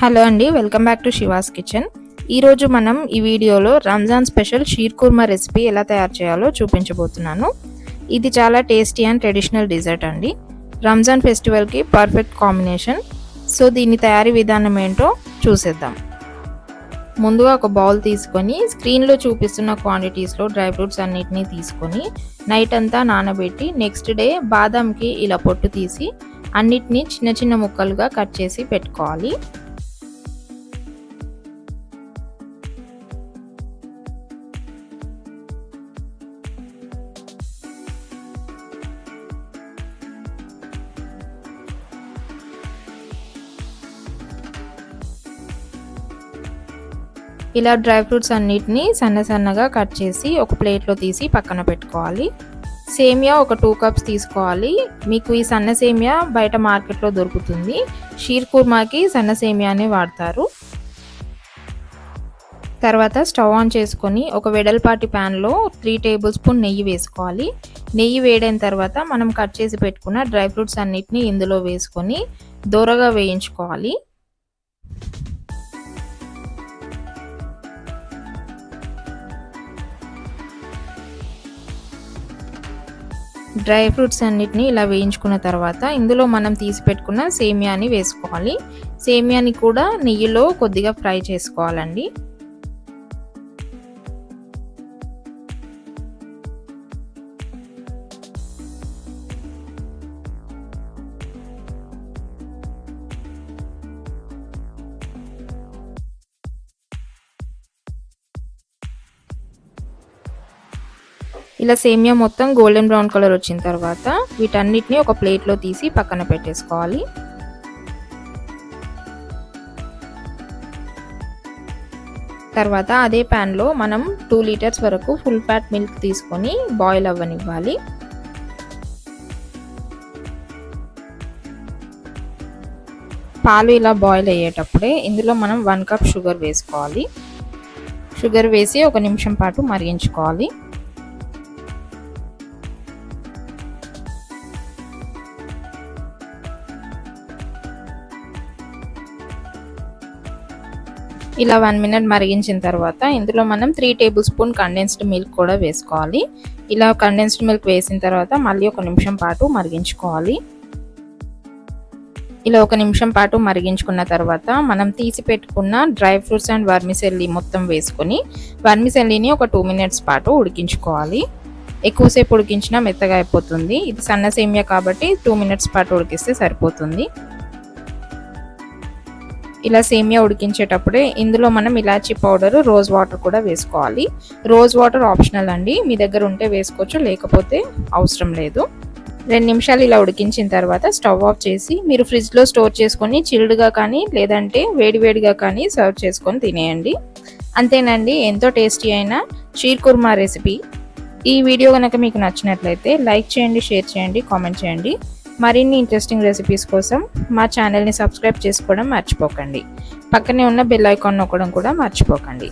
Hello అండి, welcome back to Shiva's kitchen. ఈరోజు మనం ఈ వీడియోలో రంజాన్ స్పెషల్ షీర్ కుర్మా రెసిపీ ఎలా తయారు చేయాలో చూపించబోతున్నాను. ఇది చాలా టేస్టీ అండ్ ట్రెడిషనల్ డిజర్ట్ అండి. రంజాన్ ఫెస్టివల్కి పర్ఫెక్ట్ కాంబినేషన్. సో దీని తయారీ విధానం ఏంటో చూసేద్దాం. ముందుగా ఒక బౌల్ తీసుకొని స్క్రీన్లో చూపిస్తున్న క్వాంటిటీస్లో డ్రై ఫ్రూట్స్ అన్నిటినీ తీసుకొని నైట్ అంతా నానబెట్టి నెక్స్ట్ డే బాదంకి ఇలా పొట్టు తీసి అన్నిటినీ చిన్న చిన్న ముక్కలుగా కట్ చేసి పెట్టుకోవాలి. ఇలా డ్రై ఫ్రూట్స్ అన్నిటిని సన్న సన్నగా కట్ చేసి ఒక ప్లేట్లో తీసి పక్కన పెట్టుకోవాలి. సేమియా ఒక 2 కప్స్ తీసుకోవాలి. మీకు ఈ సన్న సేమియా బయట మార్కెట్లో దొరుకుతుంది. షీర్ కుర్మాకి సన్న సేమియానే వాడతారు. తర్వాత స్టవ్ ఆన్ చేసుకొని ఒక వెడల్పాటి ప్యాన్లో 3 టేబుల్ స్పూన్ నెయ్యి వేసుకోవాలి. నెయ్యి వేడైన తర్వాత మనం కట్ చేసి పెట్టుకున్న డ్రై ఫ్రూట్స్ అన్నిటిని ఇందులో వేసుకొని దోరగా వేయించుకోవాలి. డ్రై ఫ్రూట్స్ అన్నిటిని ఇలా వేయించుకున్న తర్వాత ఇందులో మనం తీసి పెట్టుకున్న సేమియాని వేసుకోవాలి. సేమియాని కూడా నెయ్యిలో కొద్దిగా ఫ్రై చేసుకోవాలండి. ఇలా సేమియా మొత్తం గోల్డెన్ బ్రౌన్ కలర్ వచ్చిన తర్వాత వీటన్నిటిని ఒక ప్లేట్లో తీసి పక్కన పెట్టేసుకోవాలి. తర్వాత అదే ప్యాన్లో మనం 2 లీటర్స్ వరకు ఫుల్ ఫ్యాట్ మిల్క్ తీసుకొని బాయిల్ అవ్వనివ్వాలి. పాలు ఇలా బాయిల్ అయ్యేటప్పుడే ఇందులో మనం 1 కప్ షుగర్ వేసుకోవాలి. షుగర్ వేసి 1 నిమిషం పాటు మరిగించుకోవాలి. ఇలా 1 మినిట్ మరిగించిన తర్వాత ఇందులో మనం 3 టేబుల్ స్పూన్ కండెన్స్డ్ మిల్క్ కూడా వేసుకోవాలి. ఇలా కండెన్స్డ్ మిల్క్ వేసిన తర్వాత మళ్ళీ 1 నిమిషం పాటు మరిగించుకోవాలి. ఇలా 1 నిమిషం పాటు మరిగించుకున్న తర్వాత మనం తీసి పెట్టుకున్న డ్రై ఫ్రూట్స్ అండ్ వర్మిసెల్లి మొత్తం వేసుకొని వర్మిసెల్లిని 2 మినిట్స్ పాటు ఉడికించుకోవాలి. ఎక్కువసేపు ఉడికించినా మెత్తగా అయిపోతుంది. ఇది సన్న సేమియా కాబట్టి 2 మినిట్స్ పాటు ఉడికిస్తే సరిపోతుంది. ఇలా సేమియా ఉడికించేటప్పుడే ఇందులో మనం ఇలాచీ పౌడర్, రోజ్ వాటర్ కూడా వేసుకోవాలి. రోజ్ వాటర్ ఆప్షనల్ అండి, మీ దగ్గర ఉంటే వేసుకోవచ్చు, లేకపోతే అవసరం లేదు. 2 నిమిషాలు ఇలా ఉడికించిన తర్వాత స్టవ్ ఆఫ్ చేసి మీరు ఫ్రిడ్జ్లో స్టోర్ చేసుకొని చిల్డ్గా కానీ లేదంటే వేడివేడిగా కానీ సర్వ్ చేసుకొని తినేయండి. అంతేనండి, ఎంతో టేస్టీ అయిన షీర్ కుర్మా రెసిపీ. ఈ వీడియో కనుక మీకు నచ్చినట్లయితే లైక్ చేయండి, షేర్ చేయండి, కామెంట్ చేయండి. మరిన్ని ఇంట్రెస్టింగ్ రెసిపీస్ కోసం మా ఛానల్ని సబ్స్క్రైబ్ చేసుకోవడం మర్చిపోకండి. పక్కనే ఉన్న బెల్ ఐకాన్ నొక్కడం కూడా మర్చిపోకండి.